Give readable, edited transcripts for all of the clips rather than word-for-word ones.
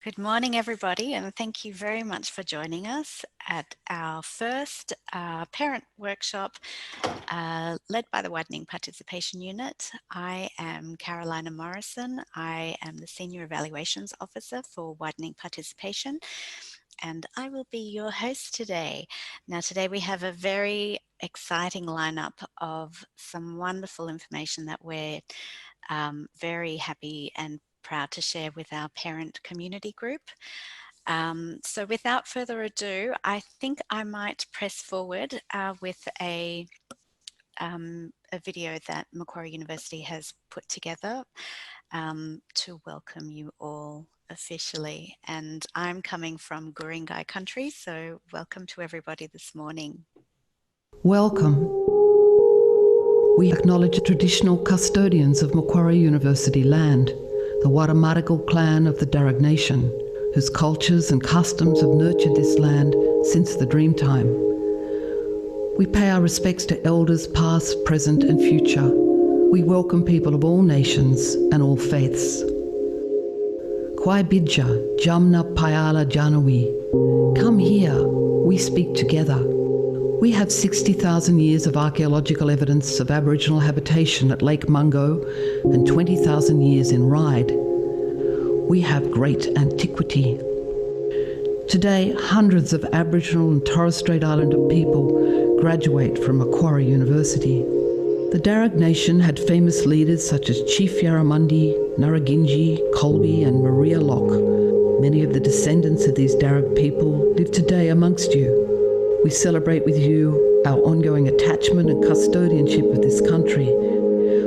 Good morning, everybody, and thank you very much for joining us at our first parent workshop led by the Widening Participation Unit. I am Carolina Morrison. I am the Senior Evaluations Officer for Widening Participation, and I will be your host today. Now, today we have a very exciting lineup of some wonderful information that we're very happy and proud to share with our parent community group. So without further ado, I think I might press forward with a video that Macquarie University has put together to welcome you all officially. And I'm coming from Guringai country, so welcome to everybody this morning. Welcome. We acknowledge the traditional custodians of Macquarie University land, the Wadamaragal clan of the Darug Nation, whose cultures and customs have nurtured this land since the Dreamtime. We pay our respects to elders past, present and future. We welcome people of all nations and all faiths. Kwai Bidja, Jamna Payala Janawi. Come here, we speak together. We have 60,000 years of archaeological evidence of Aboriginal habitation at Lake Mungo and 20,000 years in Ryde. We have great antiquity. Today, hundreds of Aboriginal and Torres Strait Islander people graduate from Macquarie University. The Darug Nation had famous leaders such as Chief Yarramundi, Naraginji, Colby and Maria Locke. Many of the descendants of these Darug people live today amongst you. We celebrate with you our ongoing attachment and custodianship of this country.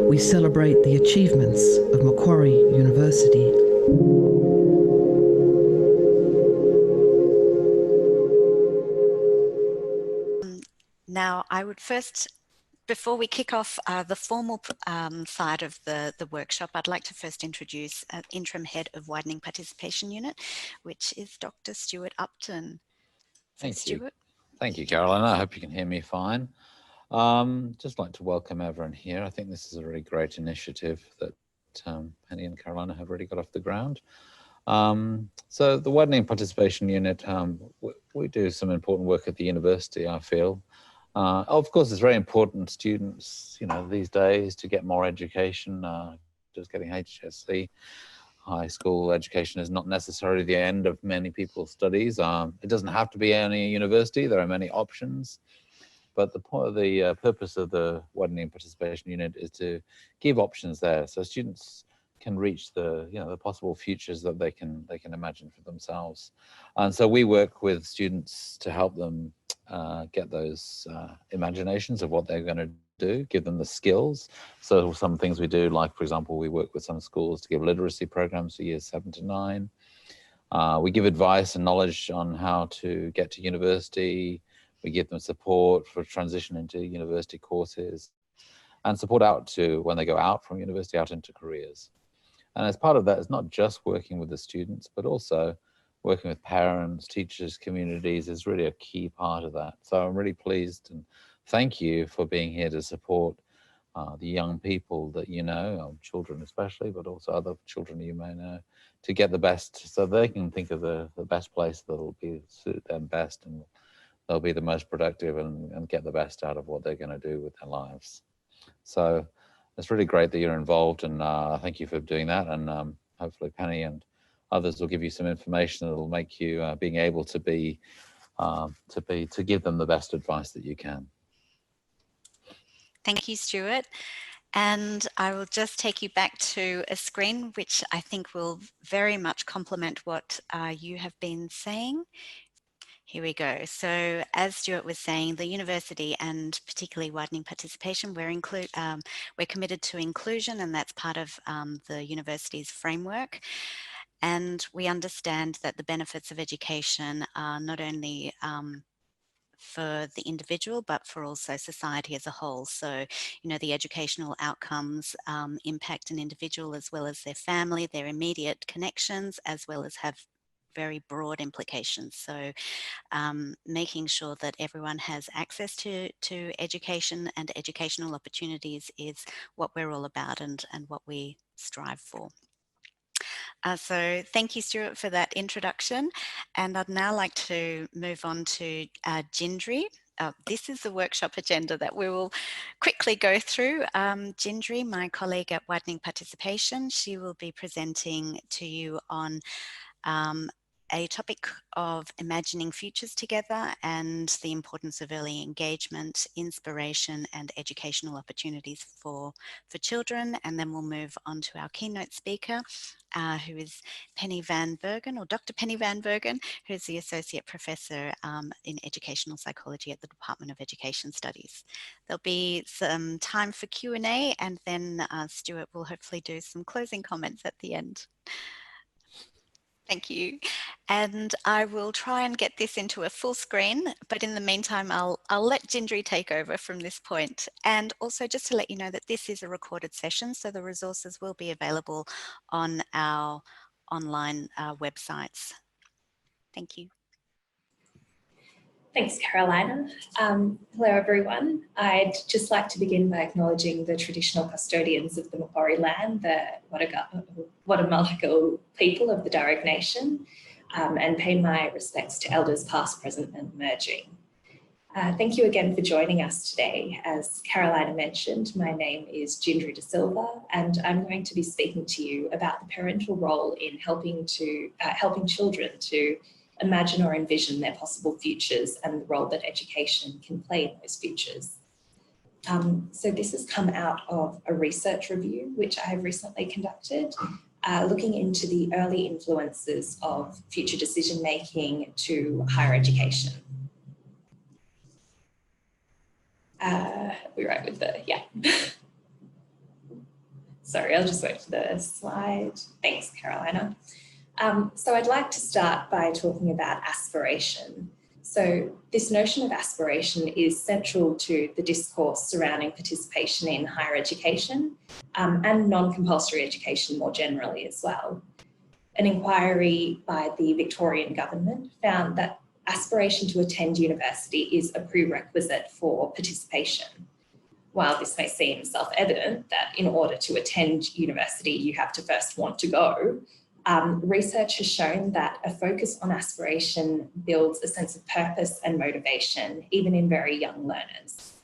We celebrate the achievements of Macquarie University. Now, I would first, before we kick off the formal side of the workshop, I'd like to first introduce Interim Head of Widening Participation Unit, which is Dr. Stuart Upton. Thank you. Thank you, Carolina. I hope you can hear me fine. Just like to welcome everyone here. I think this is a really great initiative that Penny and Carolina have already got off the ground. So the Widening Participation Unit, we do some important work at the university, I feel. Of course, it's very important students, these days to get more education, just getting HSC. High school education is not necessarily the end of many people's studies. It doesn't have to be any university. There are many options. But the purpose of the Widening Participation Unit is to give options there, so students can reach the possible futures that they can imagine for themselves. And so we work with students to help them get those imaginations of what they're going to do, give them the skills. So some things we do, like for example, we work with some schools to give literacy programs for years 7 to 9. We give advice and knowledge on how to get to university. We give them support for transition into university courses and support out to when they go out from university, out into careers. And as part of that, it's not just working with the students, but also working with parents, teachers, communities is really a key part of that. So I'm really pleased and thank you for being here to support the young people that you know, children especially, but also other children you may know, to get the best, so they can think of the best place that will suit them best, and they'll be the most productive and get the best out of what they're going to do with their lives. So it's really great that you're involved, and thank you for doing that. And hopefully Penny and others will give you some information that will make you being able to give them the best advice that you can. Thank you, Stuart. And I will just take you back to a screen which I think will very much complement what you have been saying. Here we go. So as Stuart was saying, the university and particularly widening participation, we're committed to inclusion, and that's part of the university's framework. And we understand that the benefits of education are not only for the individual, but for also society as a whole. So, the educational outcomes impact an individual as well as their family, their immediate connections, as well as have very broad implications. So making sure that everyone has access to education and educational opportunities is what we're all about and what we strive for. So thank you, Stuart, for that introduction. And I'd now like to move on to Gindri. This is the workshop agenda that we will quickly go through. Gindri, my colleague at Widening Participation, she will be presenting to you on a topic of imagining futures together and the importance of early engagement, inspiration and educational opportunities for children. And then we'll move on to our keynote speaker, who is Penny Van Bergen, or Dr. Penny Van Bergen, who is the Associate Professor in Educational Psychology at the Department of Education Studies. There'll be some time for Q&A, and then Stuart will hopefully do some closing comments at the end. Thank you. And I will try and get this into a full screen, but in the meantime, I'll let Gindri take over from this point. And also just to let you know that this is a recorded session, so the resources will be available on our online websites. Thank you. Thanks, Carolina. Hello, everyone. I'd just like to begin by acknowledging the traditional custodians of the Macquarie land, the Wadamagal people of the Darug Nation, and pay my respects to elders past, present and emerging. Thank you again for joining us today. As Carolina mentioned, my name is Gindri De Silva, and I'm going to be speaking to you about the parental role in helping children to imagine or envision their possible futures and the role that education can play in those futures. So this has come out of a research review which I have recently conducted, looking into the early influences of future decision making to higher education. We're right with the, yeah. Sorry, I'll just wait for the slide. Thanks, Carolina. So I'd like to start by talking about aspiration. So this notion of aspiration is central to the discourse surrounding participation in higher education and non-compulsory education more generally as well. An inquiry by the Victorian government found that aspiration to attend university is a prerequisite for participation. While this may seem self-evident that in order to attend university, you have to first want to go, research has shown that a focus on aspiration builds a sense of purpose and motivation, even in very young learners.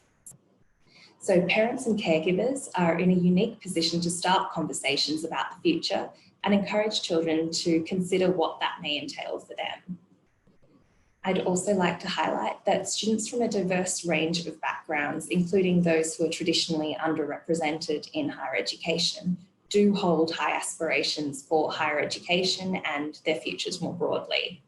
So parents and caregivers are in a unique position to start conversations about the future and encourage children to consider what that may entail for them. I'd also like to highlight that students from a diverse range of backgrounds, including those who are traditionally underrepresented in higher education, do hold high aspirations for higher education and their futures more broadly.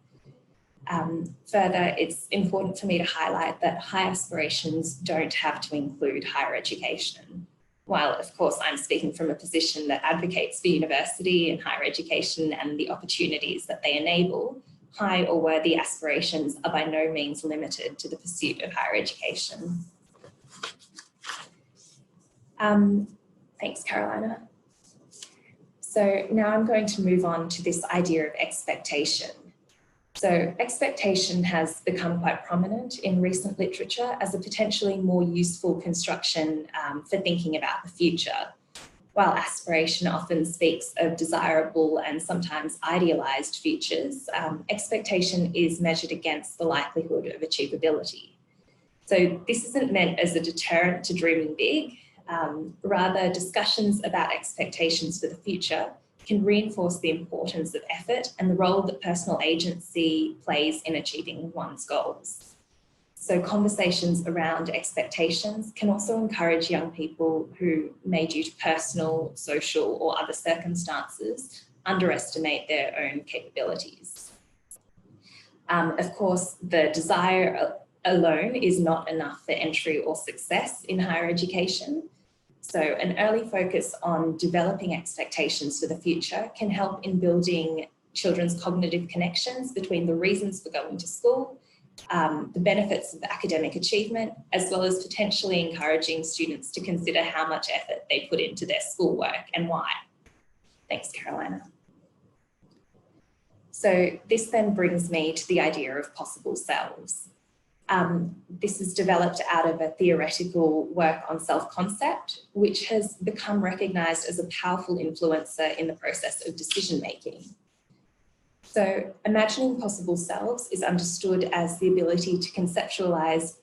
Further, it's important for me to highlight that high aspirations don't have to include higher education. While, of course, I'm speaking from a position that advocates for university and higher education and the opportunities that they enable, high or worthy aspirations are by no means limited to the pursuit of higher education. Thanks, Carolina. So now I'm going to move on to this idea of expectation. So expectation has become quite prominent in recent literature as a potentially more useful construction for thinking about the future. While aspiration often speaks of desirable and sometimes idealized futures, expectation is measured against the likelihood of achievability. So this isn't meant as a deterrent to dreaming big. Rather, discussions about expectations for the future can reinforce the importance of effort and the role that personal agency plays in achieving one's goals. So conversations around expectations can also encourage young people who may, due to personal, social or other circumstances, underestimate their own capabilities. Of course, the desire alone is not enough for entry or success in higher education. So an early focus on developing expectations for the future can help in building children's cognitive connections between the reasons for going to school, the benefits of academic achievement, as well as potentially encouraging students to consider how much effort they put into their schoolwork and why. Thanks, Carolina. So this then brings me to the idea of possible selves. This is developed out of a theoretical work on self-concept, which has become recognised as a powerful influencer in the process of decision-making. So imagining possible selves is understood as the ability to conceptualise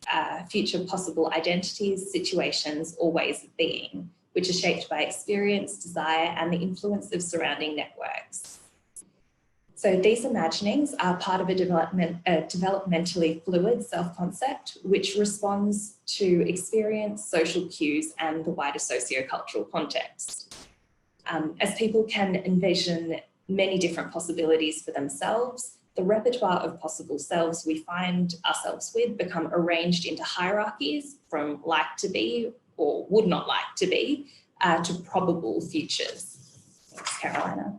future possible identities, situations, or ways of being, which are shaped by experience, desire, and the influence of surrounding networks. So these imaginings are part of a developmentally fluid self-concept, which responds to experience, social cues, and the wider socio-cultural context. As people can envision many different possibilities for themselves, the repertoire of possible selves we find ourselves with become arranged into hierarchies from like to be or would not like to be to probable futures. Thanks, Carolina.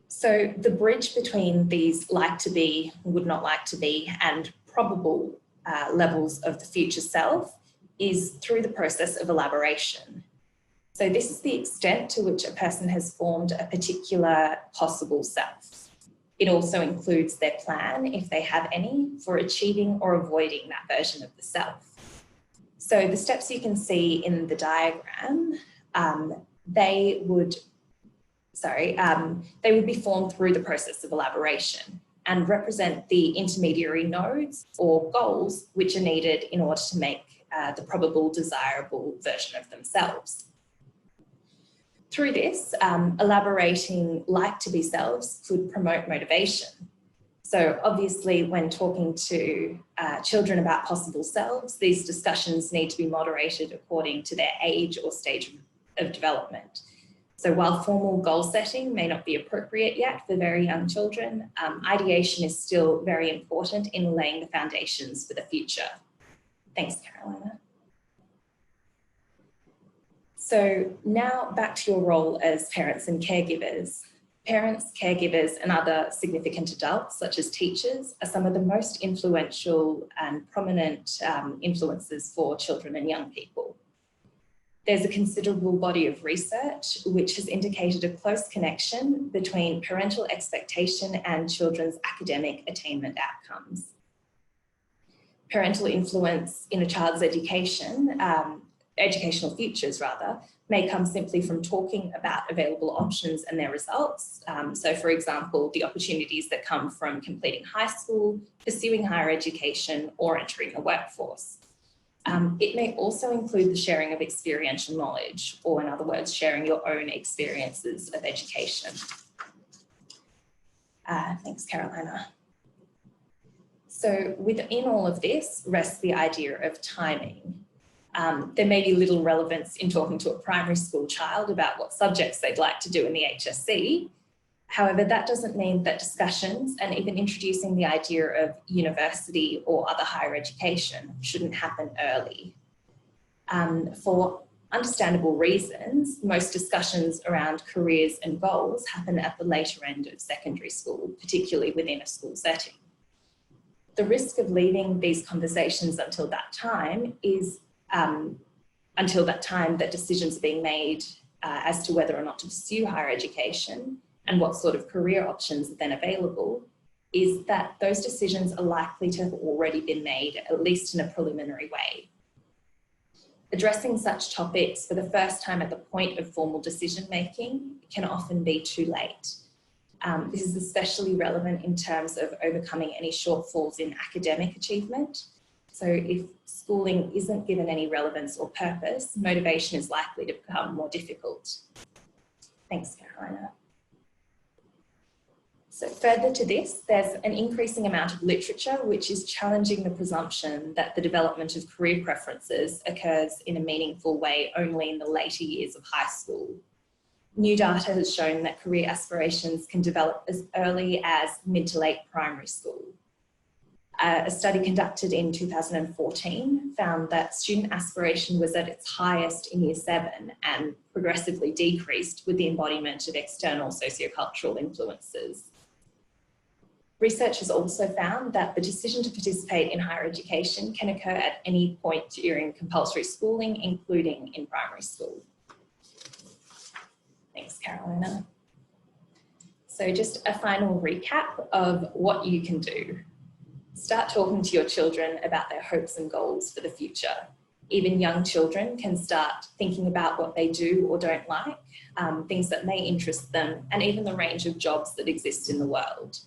So the bridge between these like to be, would not like to be, and probable levels of the future self is through the process of elaboration. So this is the extent to which a person has formed a particular possible self. It also includes their plan, if they have any, for achieving or avoiding that version of the self. So the steps you can see in the diagram, they would be formed through the process of elaboration and represent the intermediary nodes or goals which are needed in order to make the probable desirable version of themselves. Through this, elaborating like to be selves could promote motivation. So obviously when talking to children about possible selves, these discussions need to be moderated according to their age or stage of development. So while formal goal setting may not be appropriate yet for very young children, ideation is still very important in laying the foundations for the future. Thanks, Carolina. So now back to your role as parents and caregivers. Parents, caregivers, and other significant adults, such as teachers, are some of the most influential and prominent influences for children and young people. There's a considerable body of research which has indicated a close connection between parental expectation and children's academic attainment outcomes. Parental influence in a child's education, educational futures rather, may come simply from talking about available options and their results. So for example, the opportunities that come from completing high school, pursuing higher education, or entering the workforce. It may also include the sharing of experiential knowledge, or in other words, sharing your own experiences of education. Thanks, Carolina. So within all of this rests the idea of timing. There may be little relevance in talking to a primary school child about what subjects they'd like to do in the HSC. However, that doesn't mean that discussions and even introducing the idea of university or other higher education shouldn't happen early. For understandable reasons, most discussions around careers and goals happen at the later end of secondary school, particularly within a school setting. The risk of leaving these conversations until that time is that decisions are being made as to whether or not to pursue higher education and what sort of career options are then available, is that those decisions are likely to have already been made, at least in a preliminary way. Addressing such topics for the first time at the point of formal decision-making can often be too late. This is especially relevant in terms of overcoming any shortfalls in academic achievement. So if schooling isn't given any relevance or purpose, motivation is likely to become more difficult. Thanks, Carolina. So further to this, there's an increasing amount of literature which is challenging the presumption that the development of career preferences occurs in a meaningful way only in the later years of high school. New data has shown that career aspirations can develop as early as mid to late primary school. A study conducted in 2014 found that student aspiration was at its highest in Year 7 and progressively decreased with the embodiment of external sociocultural influences. Research has also found that the decision to participate in higher education can occur at any point during compulsory schooling, including in primary school. Thanks, Carolina. So just a final recap of what you can do. Start talking to your children about their hopes and goals for the future. Even young children can start thinking about what they do or don't like, things that may interest them, and even the range of jobs that exist in the world.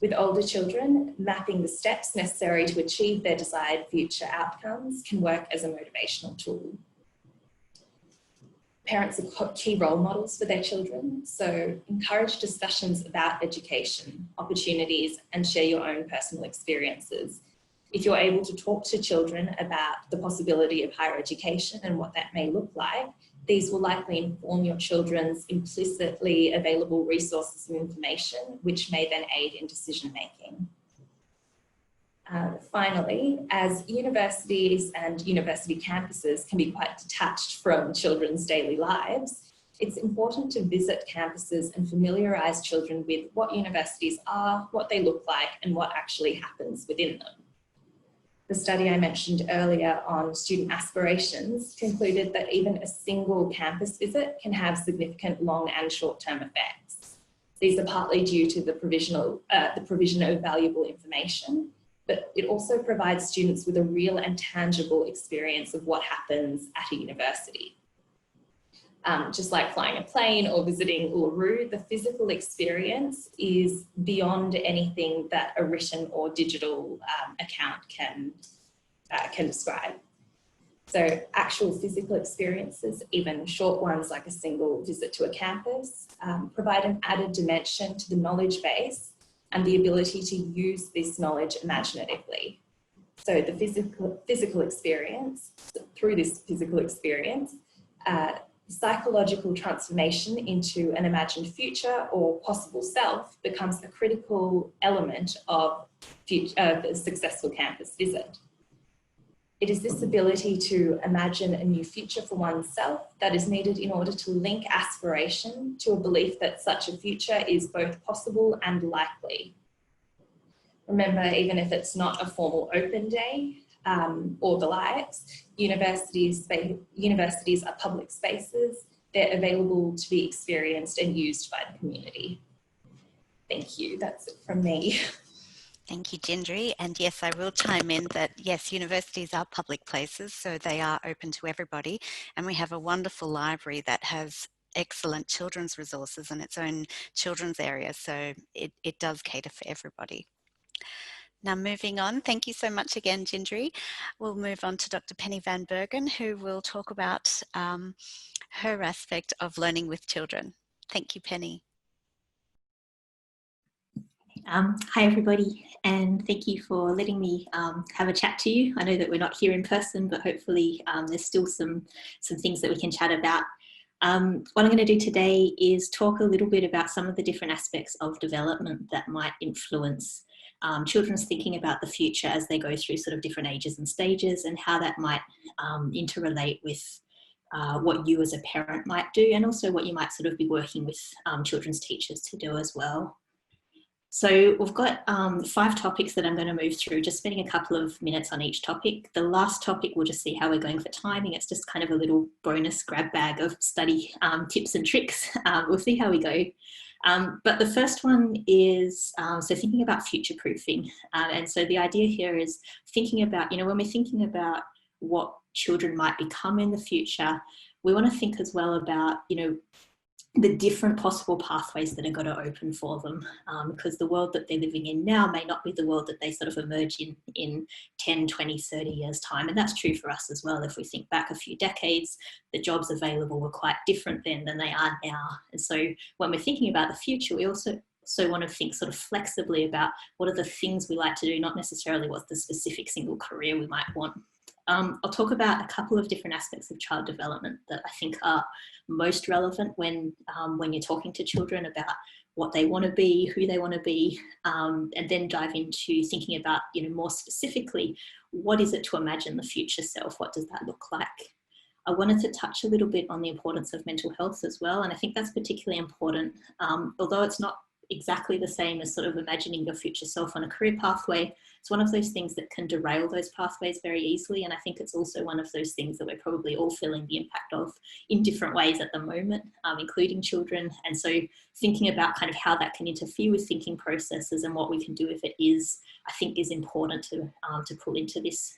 With older children, mapping the steps necessary to achieve their desired future outcomes can work as a motivational tool. Parents are key role models for their children, so encourage discussions about education, opportunities, and share your own personal experiences. If you're able to talk to children about the possibility of higher education and what that may look like, these will likely inform your children's implicitly available resources and information, which may then aid in decision making. Finally, as universities and university campuses can be quite detached from children's daily lives, it's important to visit campuses and familiarise children with what universities are, what they look like, and what actually happens within them. The study I mentioned earlier on student aspirations concluded that even a single campus visit can have significant long and short-term effects. These are partly due to the provision of valuable information, but it also provides students with a real and tangible experience of what happens at a university. Just like flying a plane or visiting Uluru, the physical experience is beyond anything that a written or digital account can describe. So actual physical experiences, even short ones like a single visit to a campus, provide an added dimension to the knowledge base and the ability to use this knowledge imaginatively. So the physical experience, through this physical experience, psychological transformation into an imagined future or possible self becomes a critical element of a successful campus visit. It is this ability to imagine a new future for oneself that is needed in order to link aspiration to a belief that such a future is both possible and likely. Remember, even if it's not a formal open day, or the likes, universities are public spaces. They're available to be experienced and used by the community. Thank you, that's it from me. Thank you, Gendry. And yes, I will chime in that, yes, universities are public places, so they are open to everybody. And we have a wonderful library that has excellent children's resources and its own children's area. So it does cater for everybody. Now moving on, thank you so much again, Gendry. We'll move on to Dr. Penny van Bergen, who will talk about her aspect of learning with children. Thank you, Penny. Hi everybody, and thank you for letting me have a chat to you. I know that we're not here in person, but hopefully there's still some things that we can chat about. What I'm going to do today is talk a little bit about some of the different aspects of development that might influence children's thinking about the future as they go through sort of different ages and stages, and how that might interrelate with what you as a parent might do, and also what you might sort of be working with children's teachers to do as well. So we've got 5 topics that I'm going to move through, just spending a couple of minutes on each topic. The last topic, we'll just see how we're going for timing. It's just kind of a little bonus grab bag of study tips and tricks. We'll see how we go. But the first one is, so thinking about future-proofing. And so the idea here is thinking about, when we're thinking about what children might become in the future, we want to think as well about, the different possible pathways that are going to open for them, because the world that they're living in now may not be the world that they sort of emerge in 10, 20, 30 years' time. And that's true for us as well. If we think back a few decades, the jobs available were quite different then than they are now. And so when we're thinking about the future, we also want to think sort of flexibly about what are the things we like to do, not necessarily what's the specific single career we might want. I'll talk about a couple of different aspects of child development that I think are most relevant when you're talking to children about what they want to be, who they want to be, and then dive into thinking about, more specifically, what is it to imagine the future self? What does that look like? I wanted to touch a little bit on the importance of mental health as well, and I think that's particularly important, although it's not exactly the same as sort of imagining your future self on a career pathway. It's one of those things that can derail those pathways very easily. And I think it's also one of those things that we're probably all feeling the impact of in different ways at the moment, including children. And so thinking about kind of how that can interfere with thinking processes and what we can do if it is, I think is important to pull into this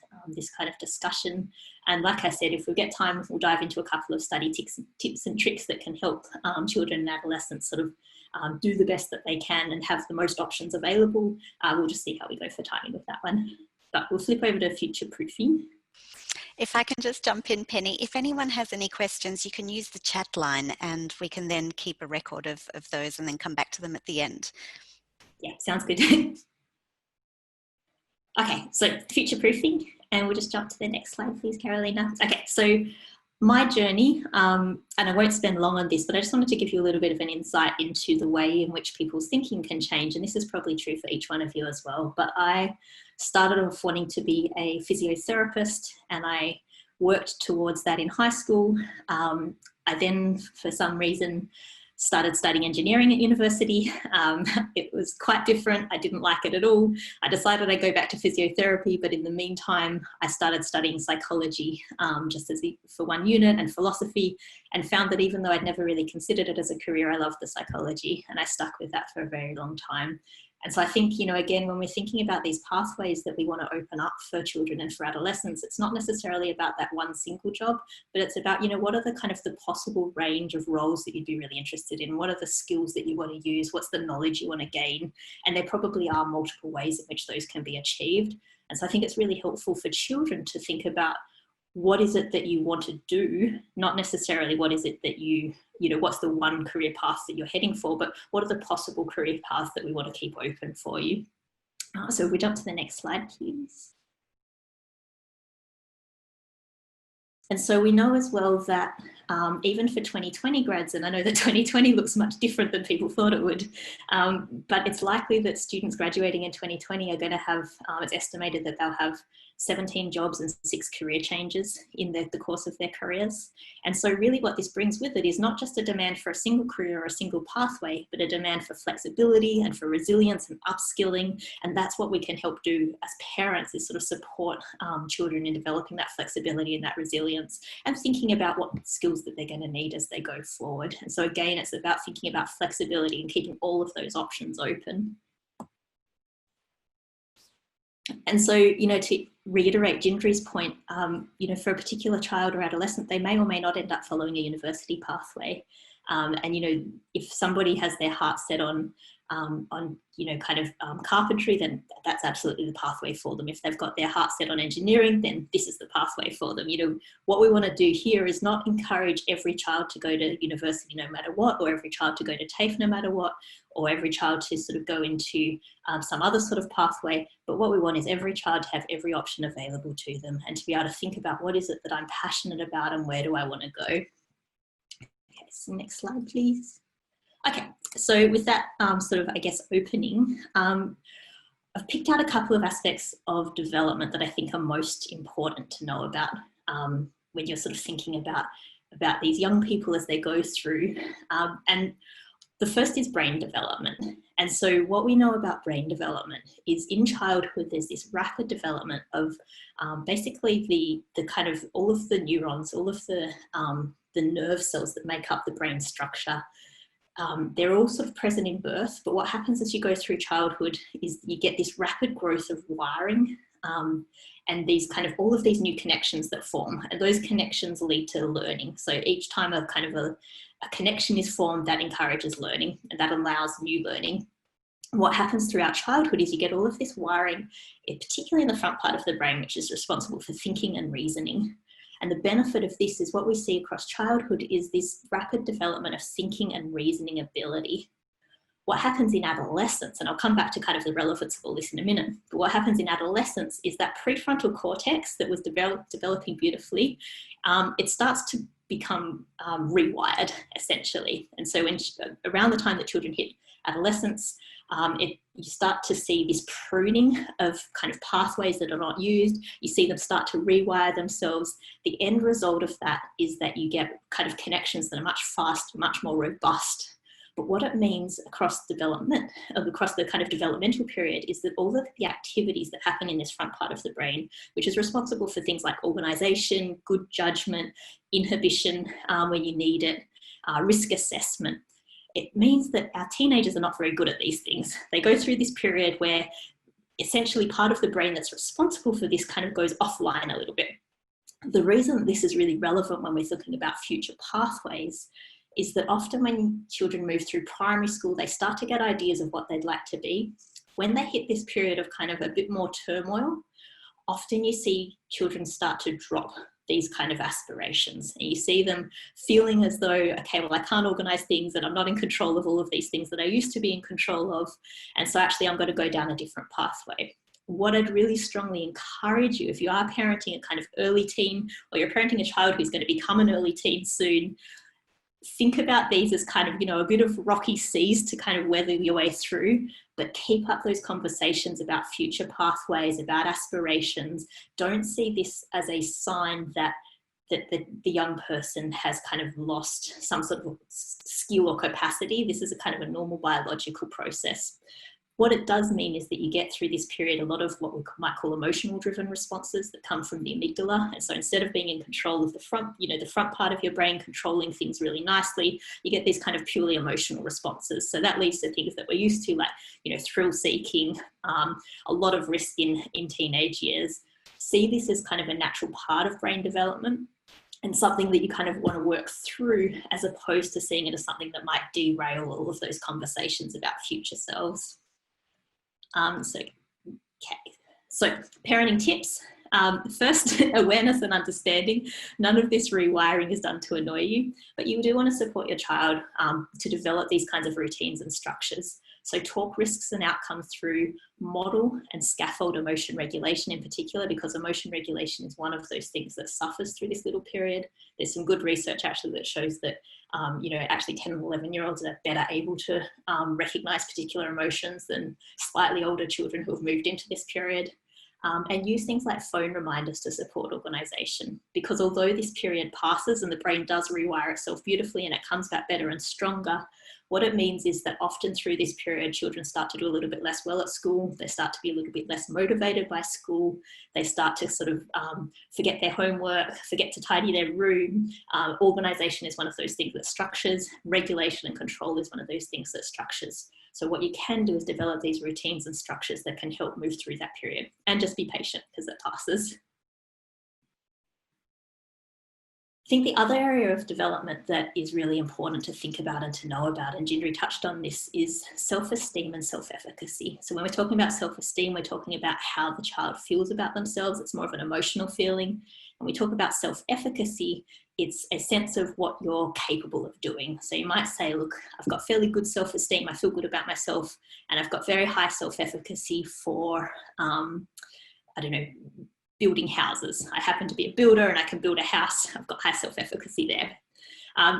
kind of discussion. And like I said, if we get time, we'll dive into a couple of study tips and tricks that can help children and adolescents sort of do the best that they can and have the most options available. We'll just see how we go for timing with that one. But we'll flip over to future proofing. If I can just jump in, Penny, if anyone has any questions, you can use the chat line and we can then keep a record of those and then come back to them at the end. Yeah, sounds good. Okay, so future proofing, and we'll just jump to the next slide, please, Carolina. Okay, so my journey, and I won't spend long on this, but I just wanted to give you a little bit of an insight into the way in which people's thinking can change. And this is probably true for each one of you as well. But I started off wanting to be a physiotherapist, and I worked towards that in high school. I then, for some reason, started studying engineering at university. It was quite different. I didn't like it at all. I decided I'd go back to physiotherapy, but in the meantime, I started studying psychology just as for one unit, and philosophy, and found that even though I'd never really considered it as a career, I loved the psychology, and I stuck with that for a very long time. And so I think, you know, again, when we're thinking about these pathways that we want to open up for children and for adolescents, it's not necessarily about that one single job, but it's about, you know, what are the kind of the possible range of roles that you'd be really interested in? What are the skills that you want to use? What's the knowledge you want to gain? And there probably are multiple ways in which those can be achieved. And so I think it's really helpful for children to think about what is it that you want to do, not necessarily what is it that you know, what's the one career path that you're heading for, but what are the possible career paths that we want to keep open for you? So if we jump to the next slide, please. And so we know as well that even for 2020 grads, and I know that 2020 looks much different than people thought it would, but it's likely that students graduating in 2020 are going to have, it's estimated that they'll have 17 jobs and 6 career changes in the course of their careers. And so really what this brings with it is not just a demand for a single career or a single pathway, but a demand for flexibility and for resilience and upskilling. And that's what we can help do as parents, is sort of support children in developing that flexibility and that resilience, and thinking about what skills that they're going to need as they go forward. And so again, it's about thinking about flexibility and keeping all of those options open. And so, you know, to reiterate Gingery's point, you know, for a particular child or adolescent, they may or may not end up following a university pathway. And, you know, if somebody has their heart set on you know, kind of carpentry, then that's absolutely the pathway for them. If they've got their heart set on engineering, then this is the pathway for them. You know, what we want to do here is not encourage every child to go to university no matter what, or every child to go to TAFE no matter what, or every child to sort of go into some other sort of pathway. But what we want is every child to have every option available to them, and to be able to think about what is it that I'm passionate about and where do I want to go. Okay, so next slide, please. Okay, so with that sort of, I guess, opening, I've picked out a couple of aspects of development that I think are most important to know about when you're sort of thinking about these young people as they go through. And the first is brain development. And so what we know about brain development is in childhood, there's this rapid development of basically the kind of all of the neurons, all of the nerve cells that make up the brain structure. They're all sort of present in birth, but what happens as you go through childhood is you get this rapid growth of wiring and these kind of all of these new connections that form, and those connections lead to learning. So each time a kind of a connection is formed, that encourages learning and that allows new learning. What happens throughout childhood is you get all of this wiring, particularly in the front part of the brain, which is responsible for thinking and reasoning. And the benefit of this is what we see across childhood is this rapid development of thinking and reasoning ability. What happens in adolescence, and I'll come back to kind of the relevance of all this in a minute, but what happens in adolescence is that prefrontal cortex that was developing beautifully, it starts to become rewired, essentially. And so around the time that children hit adolescence, you start to see this pruning of kind of pathways that are not used. You see them start to rewire themselves. The end result of that is that you get kind of connections that are much faster, much more robust. But what it means across development, across the kind of developmental period, is that all of the activities that happen in this front part of the brain, which is responsible for things like organisation, good judgment, inhibition when you need it, risk assessment, it means that our teenagers are not very good at these things. They go through this period where essentially part of the brain that's responsible for this kind of goes offline a little bit. The reason this is really relevant when we're thinking about future pathways is that often when children move through primary school, they start to get ideas of what they'd like to be. When they hit this period of kind of a bit more turmoil, often you see children start to drop these kind of aspirations, and you see them feeling as though, okay, well, I can't organize things and I'm not in control of all of these things that I used to be in control of. And so actually I'm going to go down a different pathway. What I'd really strongly encourage you, if you are parenting a kind of early teen, or you're parenting a child who's going to become an early teen soon, think about these as kind of, you know, a bit of rocky seas to kind of weather your way through, but keep up those conversations about future pathways, about aspirations. Don't see this as a sign that the young person has kind of lost some sort of skill or capacity. This is a kind of a normal biological process. What it does mean is that you get through this period a lot of what we might call emotional driven responses that come from the amygdala. And so instead of being in control of the front, you know, the front part of your brain controlling things really nicely, you get these kind of purely emotional responses. So that leads to things that we're used to, like, you know, thrill seeking, a lot of risk in teenage years. See this as kind of a natural part of brain development and something that you kind of want to work through, as opposed to seeing it as something that might derail all of those conversations about future selves. So parenting tips. First, awareness and understanding. None of this rewiring is done to annoy you, but you do want to support your child to develop these kinds of routines and structures. So talk risks and outcomes through, model and scaffold emotion regulation in particular, because emotion regulation is one of those things that suffers through this little period. There's some good research actually that shows that you know, actually 10 and 11-year-olds are better able to recognize particular emotions than slightly older children who have moved into this period. And use things like phone reminders to support organisation, because although this period passes and the brain does rewire itself beautifully and it comes back better and stronger, what it means is that often through this period, children start to do a little bit less well at school. They start to be a little bit less motivated by school. They start to sort of forget their homework, forget to tidy their room. Organisation is one of those things that structures. Regulation and control is one of those things that structures. So what you can do is develop these routines and structures that can help move through that period, and just be patient because it passes. I think the other area of development that is really important to think about and to know about, and Jindri touched on this, is self-esteem and self-efficacy. So when we're talking about self-esteem, we're talking about how the child feels about themselves. It's more of an emotional feeling. When we talk about self-efficacy, it's a sense of what you're capable of doing. So you might say, look, I've got fairly good self-esteem, I feel good about myself, and I've got very high self-efficacy for, I don't know, building houses. I happen to be a builder and I can build a house. I've got high self-efficacy there.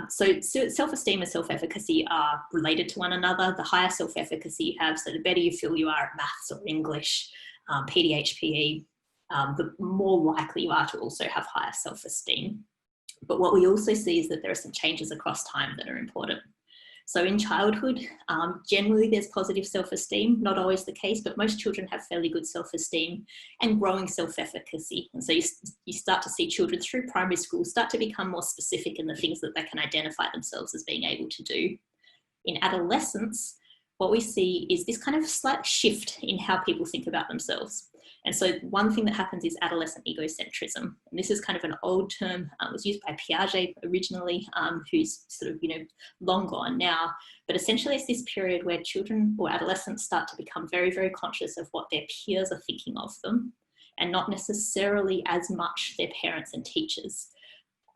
So self-esteem and self-efficacy are related to one another. The higher self-efficacy you have, so the better you feel you are at maths or English, PDHPE, the more likely you are to also have higher self-esteem. But what we also see is that there are some changes across time that are important. So in childhood, generally there's positive self-esteem, not always the case, but most children have fairly good self-esteem and growing self-efficacy. And so you start to see children through primary school start to become more specific in the things that they can identify themselves as being able to do. In adolescence, what we see is this kind of slight shift in how people think about themselves. And so one thing that happens is adolescent egocentrism. And this is kind of an old term, was used by Piaget originally, who's sort of, you know, long gone now. But essentially it's this period where children or adolescents start to become very, very conscious of what their peers are thinking of them, and not necessarily as much their parents and teachers.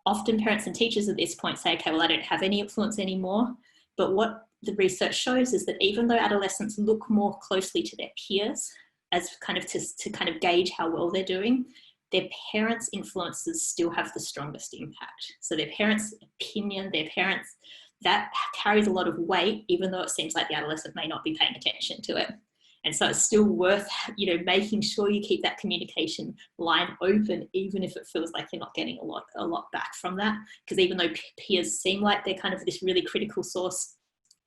Often parents and teachers at this point say, okay, well, I don't have any influence anymore. But what the research shows is that even though adolescents look more closely to their peers, as kind of to kind of gauge how well they're doing, their parents' influences still have the strongest impact. So their parents' opinion, that carries a lot of weight, even though it seems like the adolescent may not be paying attention to it. And so it's still worth, you know, making sure you keep that communication line open, even if it feels like you're not getting a lot back from that. Because even though peers seem like they're kind of this really critical source,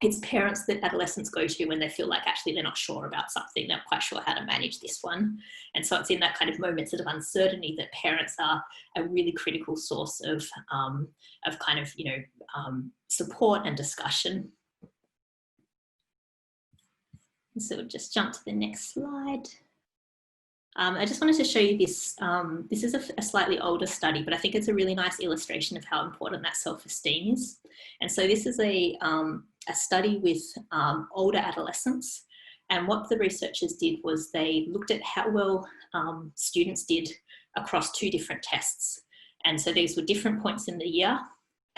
It's parents that adolescents go to when they feel like actually they're not sure about something, they're not quite sure how to manage this one. And so it's in that kind of moments of uncertainty that parents are a really critical source of kind of, support and discussion. So we'll just jump to the next slide. I just wanted to show you this. This is a slightly older study, but I think it's a really nice illustration of how important that self-esteem is. And so this is a study with older adolescents. And what the researchers did was they looked at how well students did across 2 different tests. And so these were different points in the year.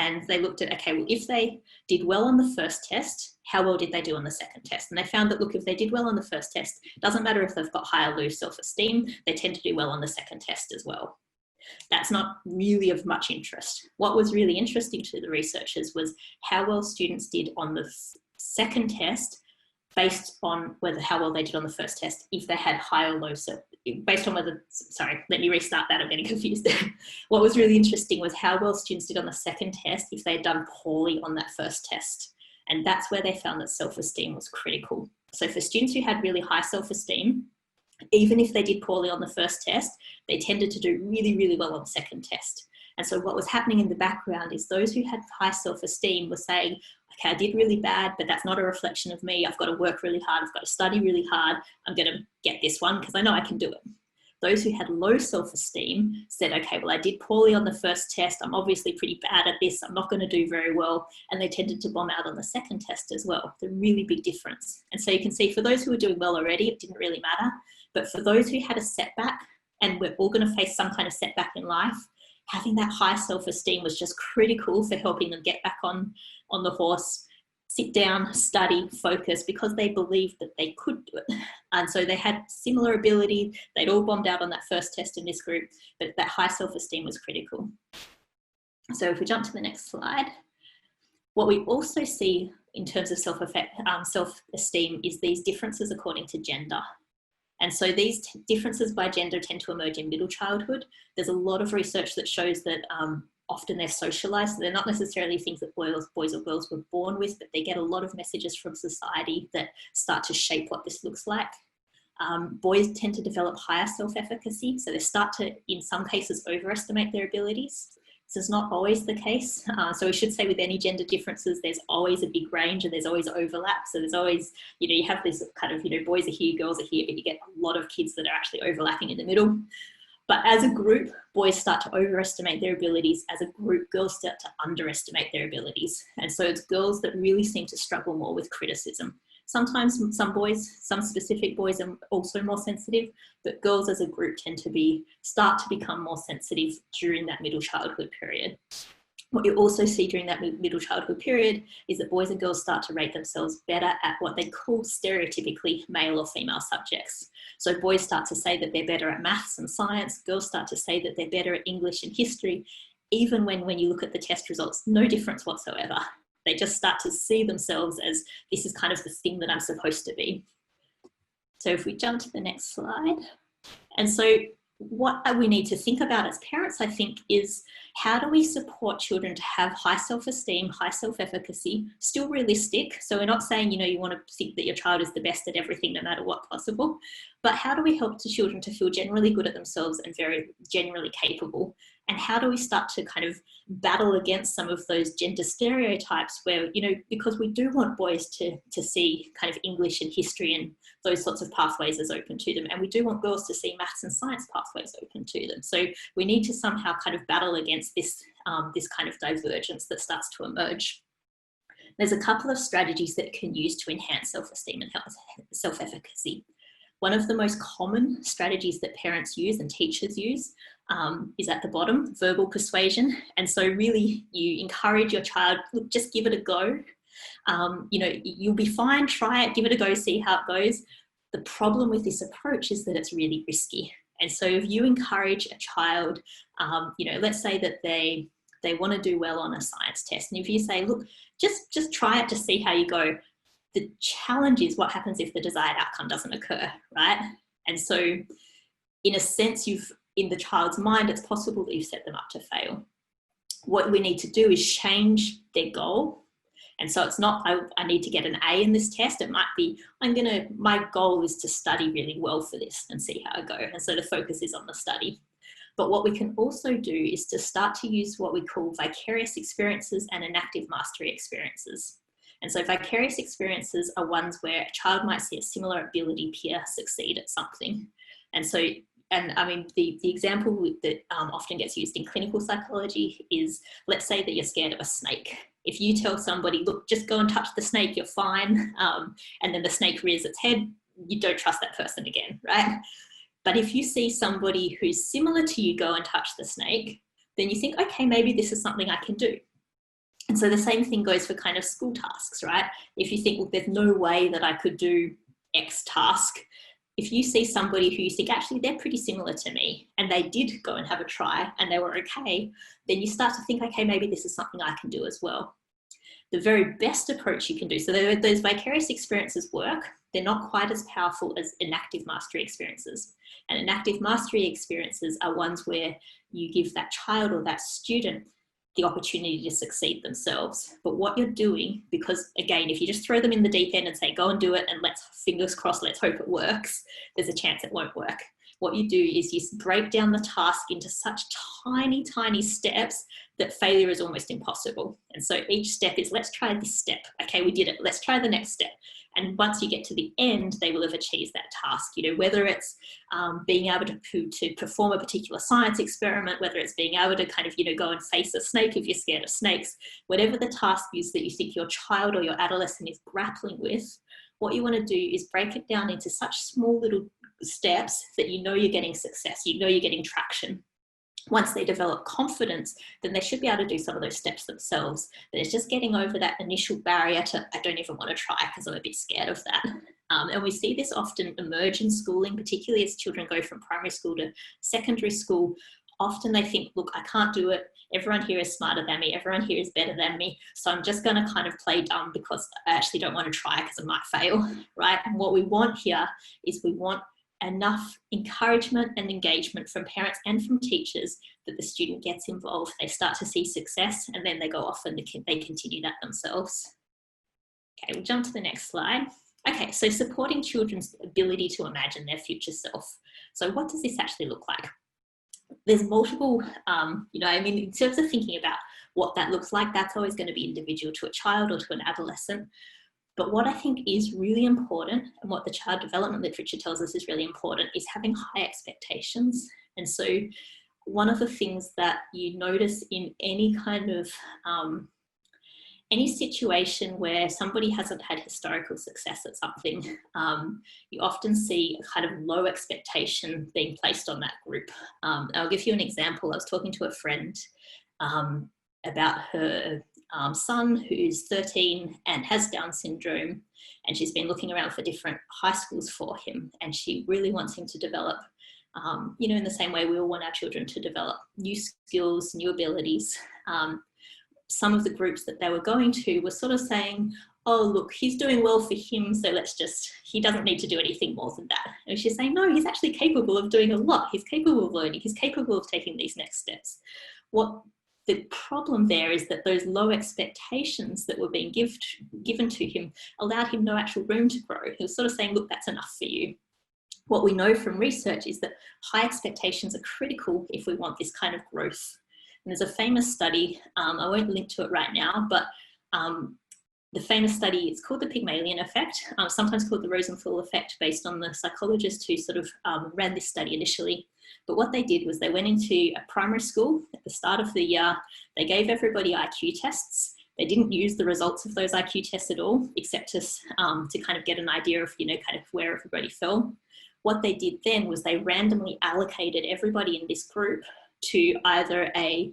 And they looked at, okay, well, if they did well on the first test, how well did they do on the second test? And they found that, look, if they did well on the first test, it doesn't matter if they've got high or low self-esteem, they tend to do well on the second test as well. That's not really of much interest. What was really interesting to the researchers was how well students did on the second test based on how well they did on the first test, if they had high or low, based on whether, sorry, let me restart that, I'm getting confused. What was really interesting was how well students did on the second test if they had done poorly on that first test. And that's where they found that self-esteem was critical. So for students who had really high self-esteem, even if they did poorly on the first test, they tended to do really, really well on the second test. And so what was happening in the background is those who had high self-esteem were saying, okay, I did really bad, but that's not a reflection of me. I've got to work really hard. I've got to study really hard. I'm going to get this one because I know I can do it. Those who had low self-esteem said, okay, well, I did poorly on the first test. I'm obviously pretty bad at this. I'm not going to do very well. And they tended to bomb out on the second test as well. It's a really big difference. And so you can see for those who were doing well already, it didn't really matter. But for those who had a setback, and we're all going to face some kind of setback in life, having that high self-esteem was just critical for helping them get back on the horse, sit down, study, focus, because they believed that they could do it. And so they had similar ability. They'd all bombed out on that first test in this group, but that high self-esteem was critical. So if we jump to the next slide, what we also see in terms of self-esteem is these differences according to gender. And so these differences by gender tend to emerge in middle childhood. There's a lot of research that shows that often they're socialized. So they're not necessarily things that boys or girls were born with, but they get a lot of messages from society that start to shape what this looks like. Boys tend to develop higher self-efficacy. So they start to, in some cases, overestimate their abilities. This is not always the case. So we should say with any gender differences, there's always a big range and there's always overlap. So there's always, you have this kind of, boys are here, girls are here, but you get a lot of kids that are actually overlapping in the middle. But as a group, boys start to overestimate their abilities. As a group, girls start to underestimate their abilities. And so it's girls that really seem to struggle more with criticism. Sometimes some specific boys are also more sensitive, but girls as a group tend to start to become more sensitive during that middle childhood period. What you also see during that middle childhood period is that boys and girls start to rate themselves better at what they call stereotypically male or female subjects. So boys start to say that they're better at maths and science, girls start to say that they're better at English and history, even when you look at the test results, no difference whatsoever. They just start to see themselves as this is kind of the thing that I'm supposed to be. So if we jump to the next slide. And so what we need to think about as parents, I think, is how do we support children to have high self-esteem, high self-efficacy, still realistic. So we're not saying, you want to think that your child is the best at everything, no matter what possible, but how do we help the children to feel generally good at themselves and very generally capable? And how do we start to kind of battle against some of those gender stereotypes where, because we do want boys to see kind of English and history and those sorts of pathways as open to them. And we do want girls to see maths and science pathways open to them. So we need to somehow kind of battle against this kind of divergence that starts to emerge. There's a couple of strategies that can use to enhance self-esteem and self-efficacy. One of the most common strategies that parents use and teachers use is at the bottom, verbal persuasion. And so really you encourage your child, look, just give it a go. You'll be fine, try it, give it a go, see how it goes. The problem with this approach is that it's really risky. And so if you encourage a child, let's say that they want to do well on a science test. And if you say, look, just try it to see how you go. The challenge is what happens if the desired outcome doesn't occur, right? And so in a sense, in the child's mind, it's possible that you've set them up to fail. What we need to do is change their goal And so it's not, I need to get an A in this test. It might be, my goal is to study really well for this and see how I go. And so the focus is on the study. But what we can also do is to start to use what we call vicarious experiences and enactive mastery experiences. And so vicarious experiences are ones where a child might see a similar ability peer succeed at something. And so, the example that often gets used in clinical psychology is, let's say that you're scared of a snake. If you tell somebody, look, just go and touch the snake, you're fine, and then the snake rears its head, you don't trust that person again, right? But if you see somebody who's similar to you go and touch the snake, then you think, okay, maybe this is something I can do. And so the same thing goes for kind of school tasks, right? If you think, well, there's no way that I could do X task, if you see somebody who you think, actually, they're pretty similar to me, and they did go and have a try and they were okay, then you start to think, okay, maybe this is something I can do as well. The very best approach you can do, so those vicarious experiences work, they're not quite as powerful as enactive mastery experiences. And enactive mastery experiences are ones where you give that child or that student the opportunity to succeed themselves. But what you're doing, because again, if you just throw them in the deep end and say, go and do it, and let's, fingers crossed, let's hope it works, there's a chance it won't work. What you do is you break down the task into such tiny, tiny steps that failure is almost impossible. And so each step is, let's try this step. Okay, we did it. Let's try the next step. And once you get to the end, they will have achieved that task. You know, whether it's being able to perform a particular science experiment, whether it's being able to kind of, go and face a snake if you're scared of snakes, whatever the task is that you think your child or your adolescent is grappling with, what you want to do is break it down into such small little steps that you're getting success, you're getting traction. Once they develop confidence, then they should be able to do some of those steps themselves. But it's just getting over that initial barrier to, I don't even want to try because I'm a bit scared of that. And we see this often emerge in schooling, particularly as children go from primary school to secondary school. Often they think, look, I can't do it. Everyone here is smarter than me. Everyone here is better than me. So I'm just going to kind of play dumb because I actually don't want to try because I might fail, right? And what we want here is we want enough encouragement and engagement from parents and from teachers that the student gets involved, they start to see success, and then they go off and they continue that themselves. Okay, we'll jump to the next slide. Okay, so supporting children's ability to imagine their future self. So what does this actually look like? There's multiple, in terms of thinking about what that looks like, that's always going to be individual to a child or to an adolescent. But what I think is really important, and what the child development literature tells us is really important, is having high expectations. And so one of the things that you notice in any kind of, any situation where somebody hasn't had historical success at something, you often see a kind of low expectation being placed on that group. I'll give you an example. I was talking to a friend about her son who's 13 and has Down syndrome, and she's been looking around for different high schools for him, and she really wants him to develop, in the same way we all want our children to develop new skills, new abilities. Some of the groups that they were going to were sort of saying, oh, look, he's doing well for him, so he doesn't need to do anything more than that. And she's saying, no, he's actually capable of doing a lot. He's capable of learning. He's capable of taking these next steps. What the problem there is that those low expectations that were being given to him allowed him no actual room to grow. He was sort of saying, look, that's enough for you. What we know from research is that high expectations are critical if we want this kind of growth. And there's a famous study, I won't link to it right now, but the famous study, it's called the Pygmalion effect, sometimes called the Rosenthal effect, based on the psychologist who sort of ran this study initially. But what they did was they went into a primary school at the start of the year. They gave everybody IQ tests. They didn't use the results of those IQ tests at all, except to kind of get an idea of, kind of where everybody fell. What they did then was they randomly allocated everybody in this group to either a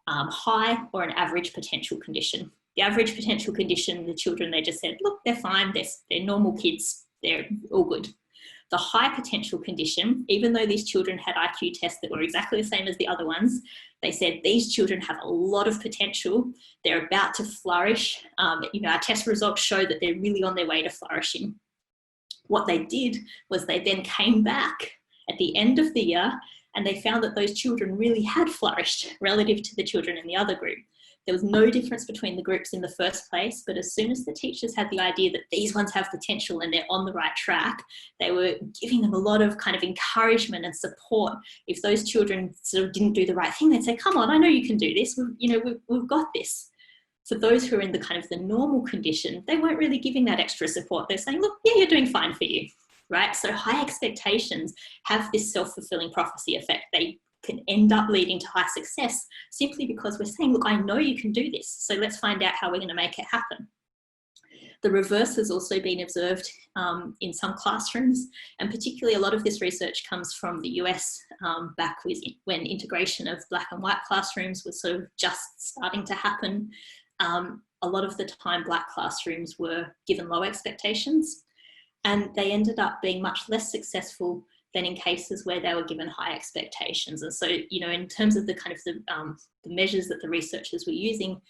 high or an average potential condition. The average potential condition, the children, they just said, look, they're fine, they're normal kids, they're all good. The high potential condition, even though these children had IQ tests that were exactly the same as the other ones, they said these children have a lot of potential, they're about to flourish. Our test results show that they're really on their way to flourishing. What they did was they then came back at the end of the year and they found that those children really had flourished relative to the children in the other group. There was no difference between the groups in the first place, but as soon as the teachers had the idea that these ones have potential and they're on the right track, they were giving them a lot of kind of encouragement and support. If those children sort of didn't do the right thing, they'd say, come on, I know you can do this. We've got this. For those who are in the kind of the normal condition, they weren't really giving that extra support. They're saying, look, yeah, you're doing fine for you, right? So high expectations have this self-fulfilling prophecy effect. They can end up leading to high success simply because we're saying, look, I know you can do this, so let's find out how we're going to make it happen. The reverse has also been observed in some classrooms, and particularly a lot of this research comes from the US back when integration of black and white classrooms was sort of just starting to happen. A lot of the time black classrooms were given low expectations, and they ended up being much less successful than in cases where they were given high expectations. And so, in terms of the kind of the measures that the researchers were using,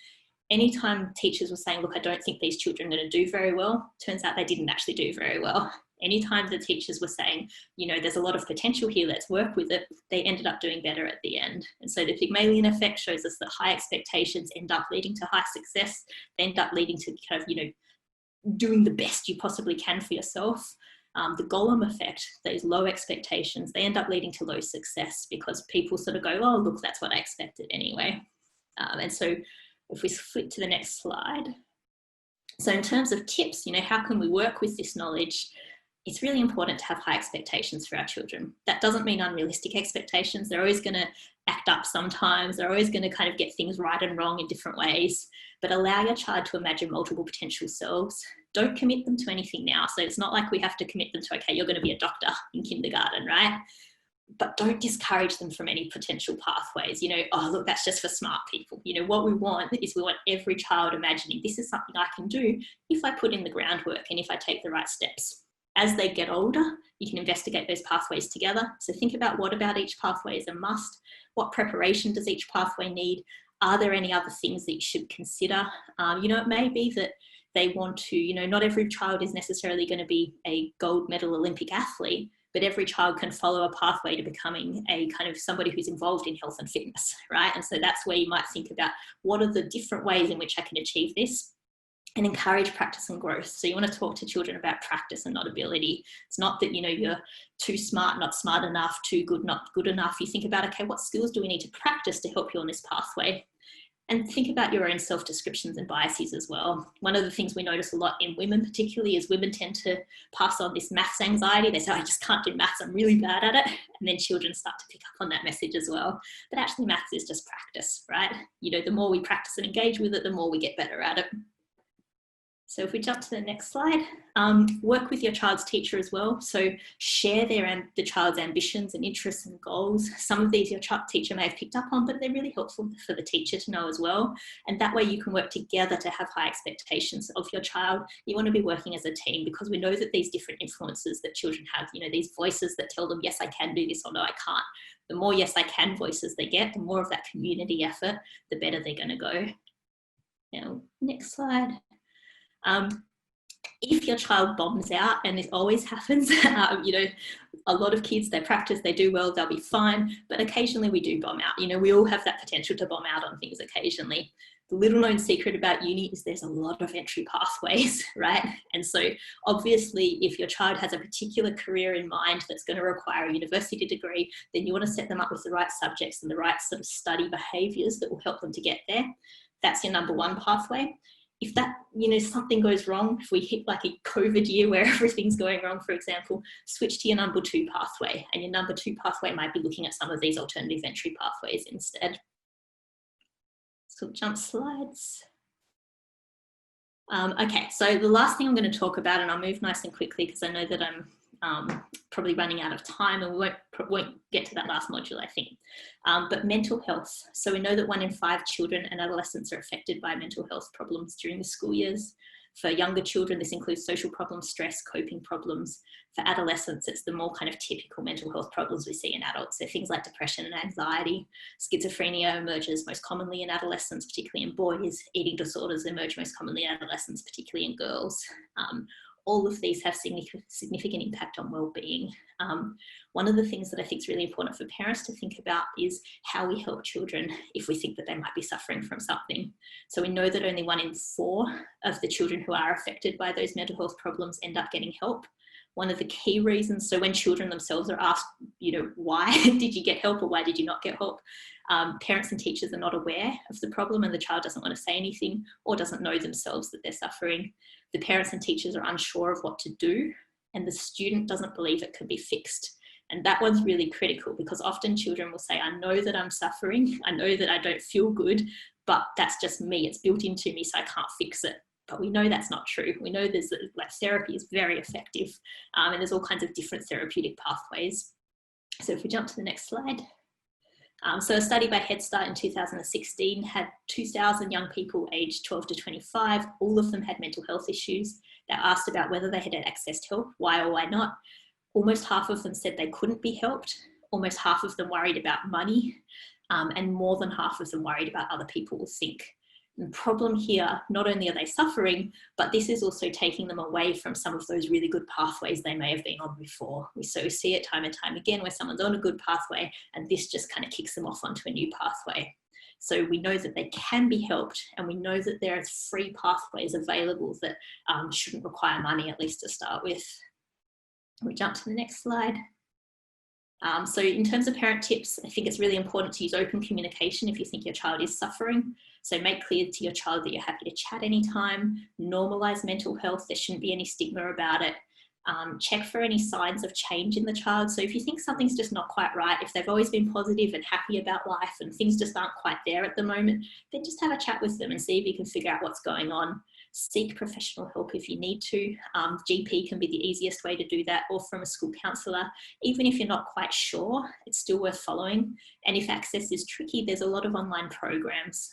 anytime teachers were saying, look, I don't think these children are going to do very well, turns out they didn't actually do very well. Anytime the teachers were saying, there's a lot of potential here, let's work with it, they ended up doing better at the end. And so the Pygmalion effect shows us that high expectations end up leading to high success. They end up leading to kind of, doing the best you possibly can for yourself. The golem effect, those low expectations, they end up leading to low success because people sort of go, oh, look, that's what I expected anyway. And so if we flip to the next slide. So in terms of tips, how can we work with this knowledge? It's really important to have high expectations for our children. That doesn't mean unrealistic expectations. They're always going to act up sometimes. They're always going to kind of get things right and wrong in different ways. But allow your child to imagine multiple potential selves. Don't commit them to anything now. So it's not like we have to commit them to, okay, you're going to be a doctor in kindergarten, right? But don't discourage them from any potential pathways. Oh, look, that's just for smart people. What we want is we want every child imagining this is something I can do if I put in the groundwork and if I take the right steps. As they get older, you can investigate those pathways together. So think about what about each pathway is a must? What preparation does each pathway need? Are there any other things that you should consider? It may be that they want to, not every child is necessarily going to be a gold medal Olympic athlete, but every child can follow a pathway to becoming a kind of somebody who's involved in health and fitness, right? And so that's where you might think about what are the different ways in which I can achieve this, and encourage practice and growth. So you want to talk to children about practice and not ability. It's not that, you're too smart, not smart enough, too good, not good enough. You think about, okay, what skills do we need to practice to help you on this pathway? And think about your own self-descriptions and biases as well. One of the things we notice a lot in women particularly is women tend to pass on this maths anxiety. They say, I just can't do maths, I'm really bad at it. And then children start to pick up on that message as well. But actually maths is just practice, right? The more we practice and engage with it, the more we get better at it. So if we jump to the next slide, work with your child's teacher as well. So share the child's ambitions and interests and goals. Some of these your teacher may have picked up on, but they're really helpful for the teacher to know as well. And that way you can work together to have high expectations of your child. You want to be working as a team because we know that these different influences that children have, these voices that tell them, yes, I can do this, or no, I can't. The more yes, I can voices they get, the more of that community effort, the better they're going to go. Now, next slide. If your child bombs out, and this always happens, a lot of kids, they practice, they do well, they'll be fine, but occasionally we do bomb out. We all have that potential to bomb out on things occasionally. The little known secret about uni is there's a lot of entry pathways, right? And so obviously if your child has a particular career in mind that's going to require a university degree, then you want to set them up with the right subjects and the right sort of study behaviours that will help them to get there. That's your number one pathway. If that, something goes wrong, if we hit like a COVID year where everything's going wrong, for example, switch to your number two pathway. And your number two pathway might be looking at some of these alternative entry pathways instead. So jump slides. Okay, so the last thing I'm going to talk about, and I'll move nice and quickly because I know that I'm probably running out of time and we won't get to that last module, I think. But mental health. So we know that 1 in 5 children and adolescents are affected by mental health problems during the school years. For younger children, this includes social problems, stress, coping problems. For adolescents, it's the more kind of typical mental health problems we see in adults. So things like depression and anxiety. Schizophrenia emerges most commonly in adolescents, particularly in boys. Eating disorders emerge most commonly in adolescents, particularly in girls. all of these have significant impact on well-being. One of the things that I think is really important for parents to think about is how we help children if we think that they might be suffering from something. So we know that only 1 in 4 of the children who are affected by those mental health problems end up getting help. One of the key reasons, so when children themselves are asked, why did you get help or why did you not get help? Parents and teachers are not aware of the problem and the child doesn't want to say anything or doesn't know themselves that they're suffering. The parents and teachers are unsure of what to do and the student doesn't believe it can be fixed. And that one's really critical because often children will say, I know that I'm suffering, I know that I don't feel good, but that's just me, it's built into me so I can't fix it. But we know that's not true. We know there's therapy is very effective and there's all kinds of different therapeutic pathways. So if we jump to the next slide. So a study by Headstart in 2016 had 2,000 young people aged 12 to 25. All of them had mental health issues. They asked about whether they had accessed help, why or why not. Almost half of them said they couldn't be helped. Almost half of them worried about money. And more than half of them worried about other people will think. And the problem here, not only are they suffering, but this is also taking them away from some of those really good pathways they may have been on before. We so see it time and time again where someone's on a good pathway and this just kind of kicks them off onto a new pathway. So we know that they can be helped and we know that there are free pathways available that shouldn't require money, at least to start with. We jump to the next slide. So in terms of parent tips, I think it's really important to use open communication if you think your child is suffering. So make clear to your child that you're happy to chat anytime, normalise mental health, there shouldn't be any stigma about it. Check for any signs of change in the child. So if you think something's just not quite right, if they've always been positive and happy about life and things just aren't quite there at the moment, then just have a chat with them and see if you can figure out what's going on. Seek professional help if you need to. GP can be the easiest way to do that, or from a school counsellor. Even if you're not quite sure, it's still worth following. And if access is tricky, there's a lot of online programs,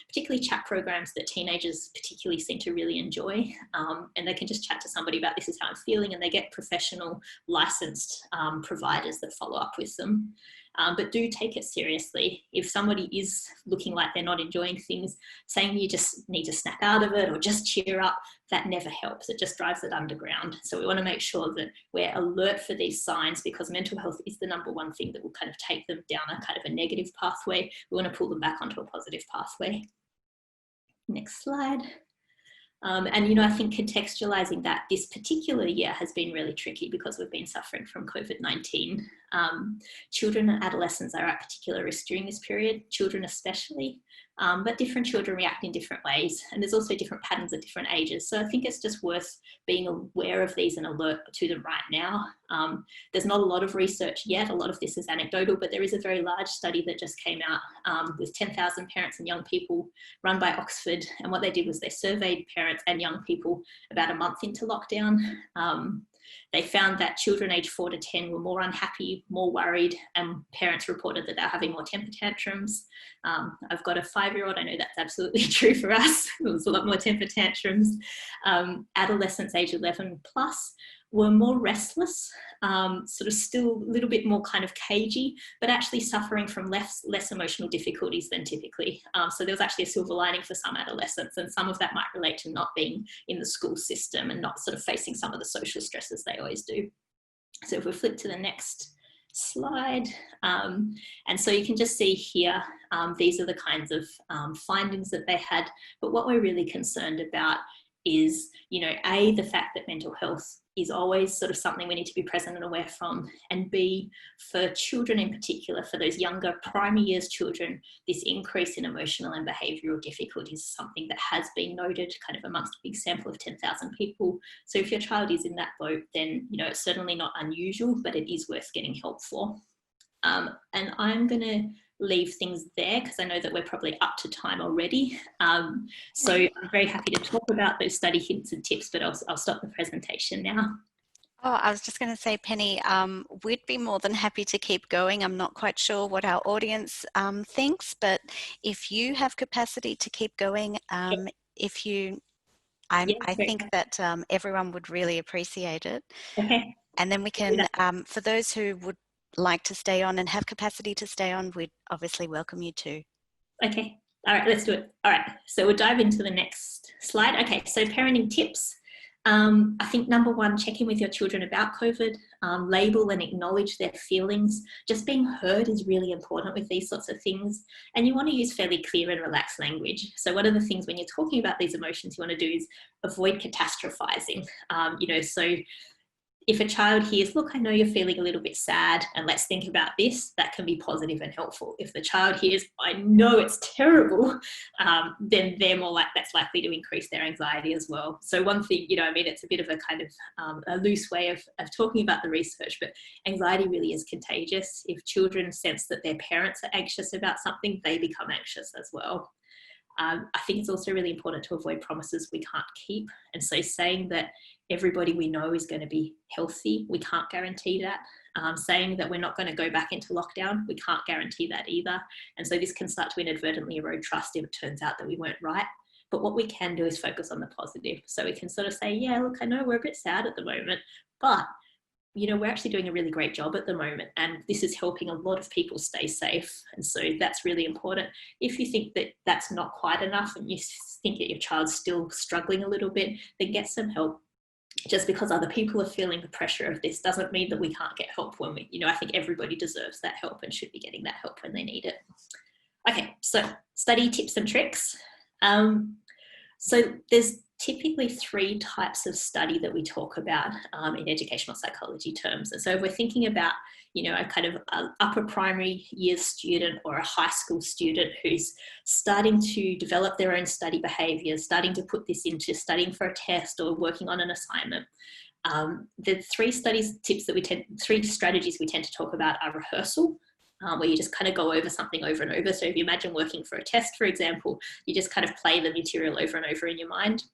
particularly chat programs that teenagers particularly seem to really enjoy. And they can just chat to somebody about this is how I'm feeling, and they get professional licensed providers that follow up with them. But do take it seriously. If somebody is looking like they're not enjoying things, saying you just need to snap out of it or just cheer up, that never helps. It just drives it underground. So we want to make sure that we're alert for these signs because mental health is the #1 thing that will kind of take them down a kind of a negative pathway. We want to pull them back onto a positive pathway. Next slide. And, I think contextualizing that this particular year has been really tricky because we've been suffering from COVID-19. Children and adolescents are at particular risk during this period, children especially, but different children react in different ways. And there's also different patterns at different ages. So I think it's just worth being aware of these and alert to them right now. There's not a lot of research yet. A lot of this is anecdotal, but there is a very large study that just came out with 10,000 parents and young people run by Oxford. And what they did was they surveyed parents and young people about a month into lockdown. They found that children aged 4 to 10 were more unhappy, more worried, and parents reported that they're having more temper tantrums. I've got a 5-year-old, I know that's absolutely true for us. There was a lot more temper tantrums. Adolescents age 11 plus were more restless, sort of still a little bit more kind of cagey, but actually suffering from less emotional difficulties than typically. So there was actually a silver lining for some adolescents, and some of that might relate to not being in the school system and not sort of facing some of the social stresses they always do. So if we flip to the next slide, and so you can just see here, these are the kinds of findings that they had, but what we're really concerned about is, A, the fact that mental health is always sort of something we need to be present and aware from, and B, for children in particular, for those younger primary years children, this increase in emotional and behavioural difficulties is something that has been noted kind of amongst a big sample of 10,000 people. So if your child is in that boat, then, it's certainly not unusual, but it is worth getting help for. And I'm going to leave things there because I know that we're probably up to time already. So I'm very happy to talk about those study hints and tips, but I'll stop the presentation now. Oh, I was just going to say, Penny, we'd be more than happy to keep going. I'm not quite sure what our audience thinks, but if you have capacity to keep going, I think that everyone would really appreciate it. Okay. And then we can, for those who would like to stay on and have capacity to stay on, we'd obviously welcome you too. Okay. All right, let's do it. All right, so we'll dive into the next slide. Okay, so parenting tips. I think number one, check in with your children about COVID, label and acknowledge their feelings. Just being heard is really important with these sorts of things. And you want to use fairly clear and relaxed language. So one of the things when you're talking about these emotions you want to do is avoid catastrophizing. So if a child hears, look, I know you're feeling a little bit sad and let's think about this, that can be positive and helpful. If the child hears, I know it's terrible, then they're more like, that's likely to increase their anxiety as well. So one thing, it's a bit of a kind of a loose way of talking about the research, but anxiety really is contagious. If children sense that their parents are anxious about something, they become anxious as well. I think it's also really important to avoid promises we can't keep. And so saying that everybody we know is going to be healthy, we can't guarantee that. Saying that we're not going to go back into lockdown, we can't guarantee that either. And so this can start to inadvertently erode trust if it turns out that we weren't right. But what we can do is focus on the positive. So we can sort of say, yeah, look, I know we're a bit sad at the moment, but we're actually doing a really great job at the moment, and this is helping a lot of people stay safe. And so that's really important. If you think that that's not quite enough and you think that your child's still struggling a little bit, then get some help. Just because other people are feeling the pressure of this doesn't mean that we can't get help when I think everybody deserves that help and should be getting that help when they need it. Okay, so study tips and tricks. So there's typically 3 types of study that we talk about in educational psychology terms. And so if we're thinking about, a kind of upper primary years student or a high school student who's starting to develop their own study behaviours, starting to put this into studying for a test or working on an assignment, the 3 strategies we tend to talk about are rehearsal, where you just kind of go over something over and over. So if you imagine working for a test, for example, you just kind of play the material over and over in your mind.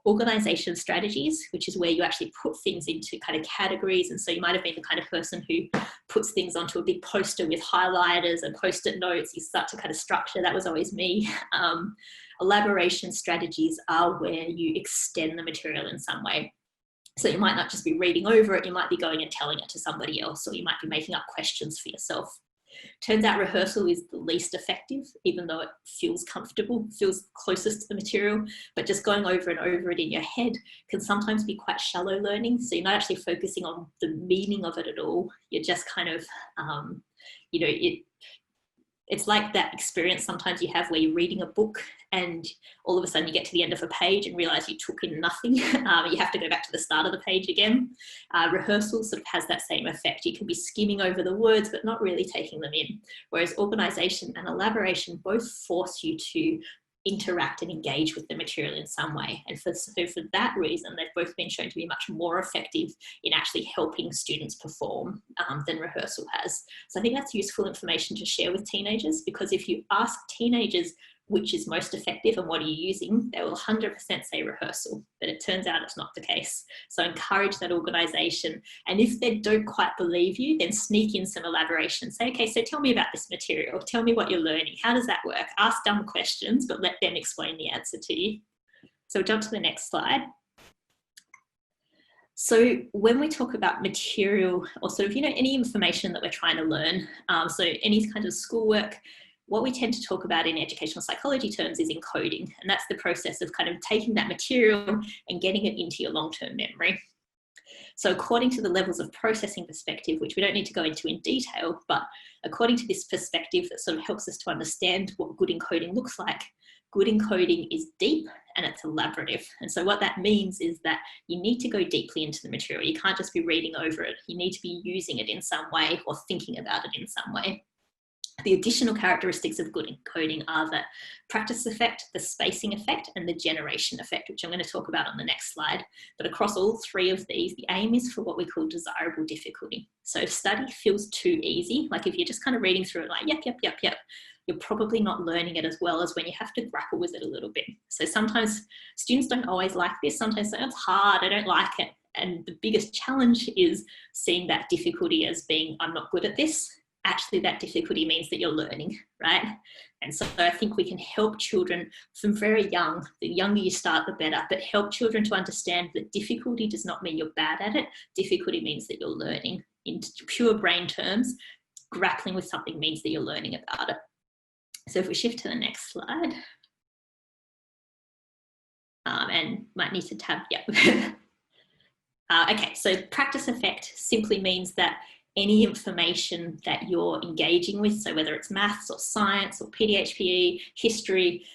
Organisation strategies, which is where you actually put things into kind of categories. And so you might have been the kind of person who puts things onto a big poster with highlighters and post-it notes. You start to kind of structure. That was always me. Elaboration strategies are where you extend the material in some way. So you might not just be reading over it, you might be going and telling it to somebody else, or you might be making up questions for yourself. Turns out rehearsal is the least effective, even though it feels comfortable, feels closest to the material, but just going over and over it in your head can sometimes be quite shallow learning. So you're not actually focusing on the meaning of it at all. You're just kind of, it's like that experience sometimes you have where you're reading a book and all of a sudden you get to the end of a page and realize you took in nothing. You have to go back to the start of the page again. Rehearsal sort of has that same effect. You can be skimming over the words but not really taking them in. Whereas organisation and elaboration both force you to interact and engage with the material in some way. And for that reason, they've both been shown to be much more effective in actually helping students perform than rehearsal has. So I think that's useful information to share with teenagers, because if you ask teenagers which is most effective and what are you using, they will 100% say rehearsal, but it turns out it's not the case. So encourage that organisation. And if they don't quite believe you, then sneak in some elaboration. Say, okay, so tell me about this material. Tell me what you're learning. How does that work? Ask dumb questions, but let them explain the answer to you. So jump to the next slide. So when we talk about material or sort of, any information that we're trying to learn, so any kind of schoolwork, what we tend to talk about in educational psychology terms is encoding. And that's the process of kind of taking that material and getting it into your long-term memory. So according to the levels of processing perspective, which we don't need to go into in detail, but according to this perspective that sort of helps us to understand what good encoding looks like, good encoding is deep and it's elaborative. And so what that means is that you need to go deeply into the material. You can't just be reading over it. You need to be using it in some way or thinking about it in some way. The additional characteristics of good encoding are the practice effect, the spacing effect, and the generation effect, which I'm going to talk about on the next slide. But across all 3 of these, the aim is for what we call desirable difficulty. So if study feels too easy, like if you're just kind of reading through it like, yep, you're probably not learning it as well as when you have to grapple with it a little bit. So sometimes students don't always like this. Sometimes they say, it's hard, I don't like it. And the biggest challenge is seeing that difficulty as being, I'm not good at this. Actually, that difficulty means that you're learning, right? And so I think we can help children from very young. The younger you start, the better, but help children to understand that difficulty does not mean you're bad at it. Difficulty means that you're learning. In pure brain terms, grappling with something means that you're learning about it. So if we shift to the next slide. and might need to tab, yeah. Okay, so practice effect simply means that any information that you're engaging with, so whether it's maths or science or PDHPE, history,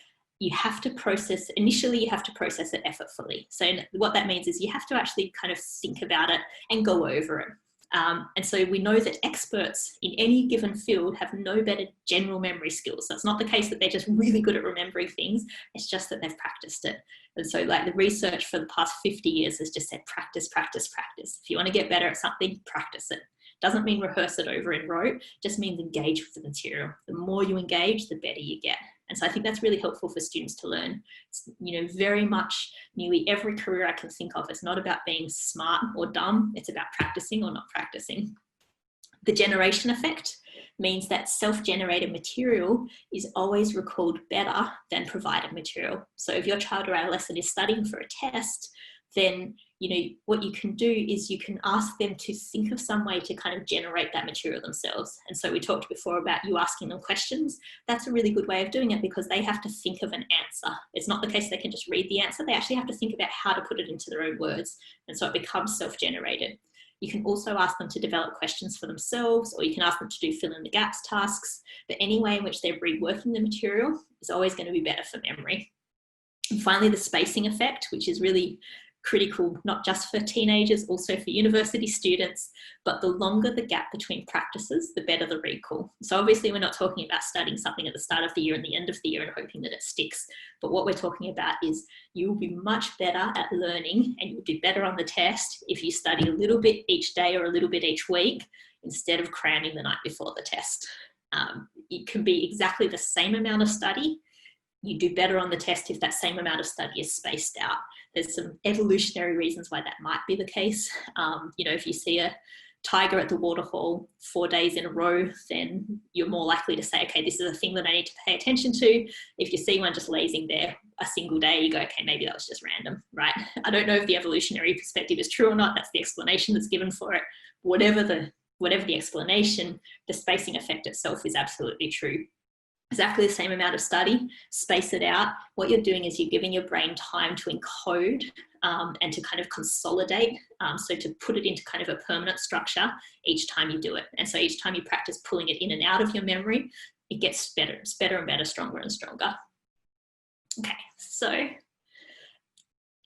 you have to process, initially you have to process it effortfully. So what that means is you have to actually kind of think about it and go over it. And so we know that experts in any given field have no better general memory skills. So it's not the case that they're just really good at remembering things, it's just that they've practiced it. And so like the research for the past 50 years has just said practice, practice, practice. If you want to get better at something, practice it. Doesn't mean rehearse it over and rote, just means engage with the material. The more you engage, the better you get. And so I think that's really helpful for students to learn. It's, you know, very much nearly every career I can think of, it's not about being smart or dumb, it's about practicing or not practicing. The generation effect means that self-generated material is always recalled better than provided material. So if your child or adolescent is studying for a test, then you know what you can do is you can ask them to think of some way to kind of generate that material themselves. And so we talked before about you asking them questions. That's a really good way of doing it because they have to think of an answer. It's not the case they can just read the answer. They actually have to think about how to put it into their own words. And so it becomes self-generated. You can also ask them to develop questions for themselves, or you can ask them to do fill in the gaps tasks. But any way in which they're reworking the material is always going to be better for memory. And finally, the spacing effect, which is really critical, not just for teenagers, also for university students, but the longer the gap between practices, the better the recall. So obviously we're not talking about studying something at the start of the year and the end of the year and hoping that it sticks. But what we're talking about is you will be much better at learning and you'll do better on the test if you study a little bit each day or a little bit each week instead of cramming the night before the test. It can be exactly the same amount of study. You do better on the test if that same amount of study is spaced out. There's some evolutionary reasons why that might be the case. You know, if you see a tiger at the waterfall 4 days in a row, then you're more likely to say, okay, this is a thing that I need to pay attention to. If you see one just lazing there a single day, you go, okay, maybe that was just random, right? I don't know if the evolutionary perspective is true or not. That's the explanation that's given for it. Whatever the explanation, the spacing effect itself is absolutely true. Exactly the same amount of study, space it out. What you're doing is you're giving your brain time to encode and to kind of consolidate. So to put it into kind of a permanent structure each time you do it. And so each time you practice pulling it in and out of your memory, it gets better. It's better and better, stronger and stronger. Okay, so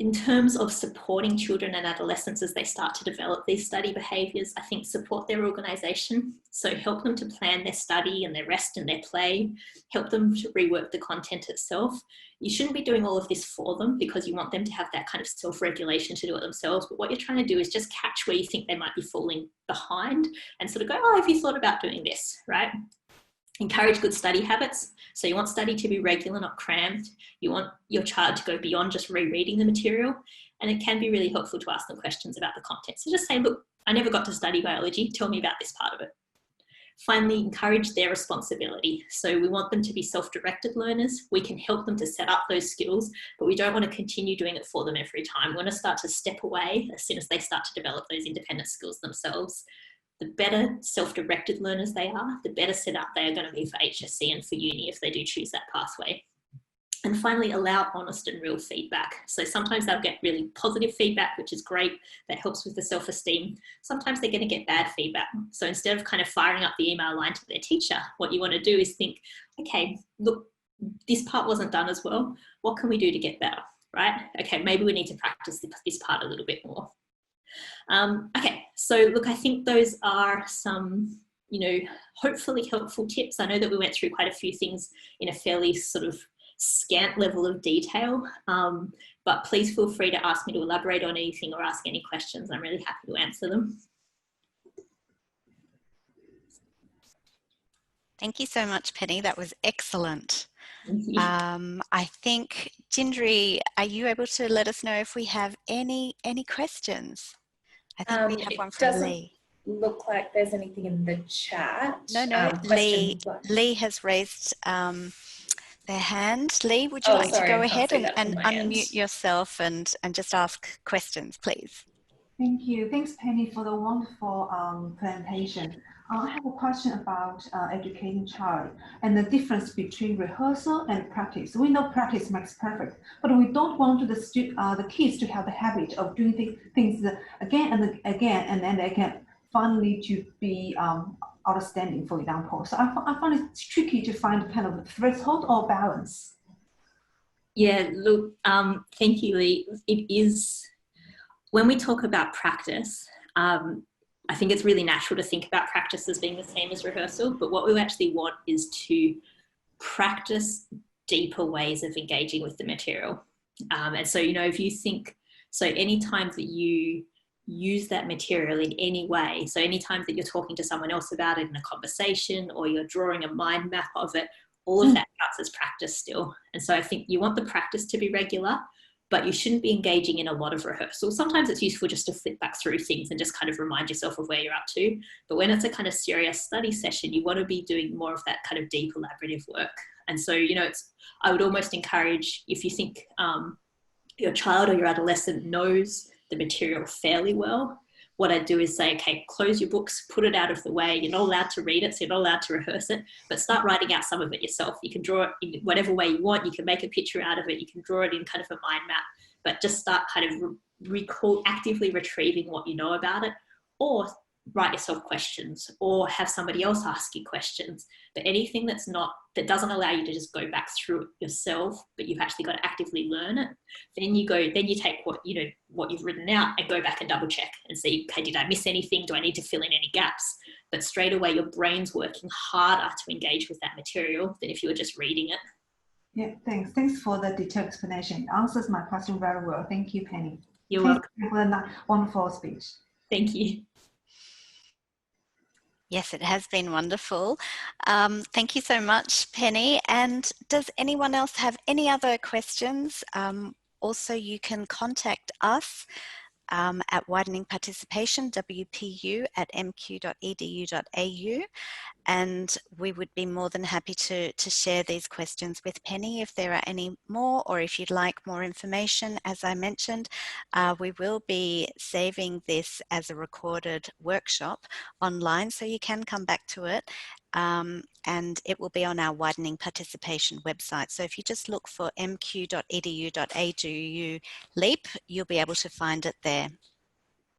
in terms of supporting children and adolescents as they start to develop these study behaviours, I think support their organisation. So help them to plan their study and their rest and their play, help them to rework the content itself. You shouldn't be doing all of this for them because you want them to have that kind of self-regulation to do it themselves. But what you're trying to do is just catch where you think they might be falling behind and sort of go, oh, have you thought about doing this, right? Encourage good study habits. So you want study to be regular, not crammed. You want your child to go beyond just rereading the material. And it can be really helpful to ask them questions about the content. So just say, look, I never got to study biology. Tell me about this part of it. Finally, encourage their responsibility. So we want them to be self-directed learners. We can help them to set up those skills, but we don't want to continue doing it for them every time. We want to start to step away as soon as they start to develop those independent skills themselves. The better self-directed learners they are, the better set up they are going to be for HSC and for uni if they do choose that pathway. And finally, allow honest and real feedback. So sometimes they'll get really positive feedback, which is great. That helps with the self-esteem. Sometimes they're going to get bad feedback. So instead of kind of firing up the email line to their teacher, what you want to do is think, okay, look, this part wasn't done as well. What can we do to get better, right? Okay, maybe we need to practice this part a little bit more. Okay, so look, I think those are some, you know, hopefully helpful tips. I know that we went through quite a few things in a fairly sort of scant level of detail, but please feel free to ask me to elaborate on anything or ask any questions. I'm really happy to answer them. Thank you so much, Penny. That was excellent. Thank you. I think, Jindri, are you able to let us know if we have any questions? I think we have one from Lee. Look like there's anything in the chat. No, Lee has raised their hand. Lee, would you like to go ahead and unmute yourself and just ask questions, please? Thank you. Thanks, Penny, for the wonderful presentation. I have a question about educating child and the difference between rehearsal and practice. We know practice makes perfect, but we don't want the kids to have the habit of doing things again and again and then again, finally to be outstanding, for example. So I find it tricky to find kind of threshold or balance. Yeah, look, thank you, Lee. It is, when we talk about practice, I think it's really natural to think about practice as being the same as rehearsal, but what we actually want is to practice deeper ways of engaging with the material. And so, you know, if you think, so anytime that you use that material in any way, so anytime that you're talking to someone else about it in a conversation or you're drawing a mind map of it, all of that counts as practice still. And so I think you want the practice to be regular, but you shouldn't be engaging in a lot of rehearsal. Sometimes it's useful just to flip back through things and just kind of remind yourself of where you're up to. But when it's a kind of serious study session, you want to be doing more of that kind of deep collaborative work. And so, you know, I would almost encourage, if you think your child or your adolescent knows the material fairly well, what I do is say, okay, close your books, put it out of the way. You're not allowed to read it, so you're not allowed to rehearse it, but start writing out some of it yourself. You can draw it in whatever way you want. You can make a picture out of it. You can draw it in kind of a mind map, but just start kind of actively retrieving what you know about it, or write yourself questions or have somebody else ask you questions. But anything that doesn't allow you to just go back through it yourself, but you've actually got to actively learn it, then you take what you've written out and go back and double check and see, okay, did I miss anything? Do I need to fill in any gaps? But straight away your brain's working harder to engage with that material than if you were just reading it. Yeah, thanks. Thanks for the detailed explanation. It answers my question very well. Thank you, Penny. You're welcome. For the wonderful speech. Thank you. Yes, it has been wonderful. Thank you so much, Penny. And does anyone else have any other questions? Also, you can contact us at Widening Participation, wpu@mq.edu.au. And we would be more than happy to share these questions with Penny if there are any more, or if you'd like more information. As I mentioned, we will be saving this as a recorded workshop online, so you can come back to it. And it will be on our Widening Participation website. So if you just look for mq.edu.au LEAP, you'll be able to find it there.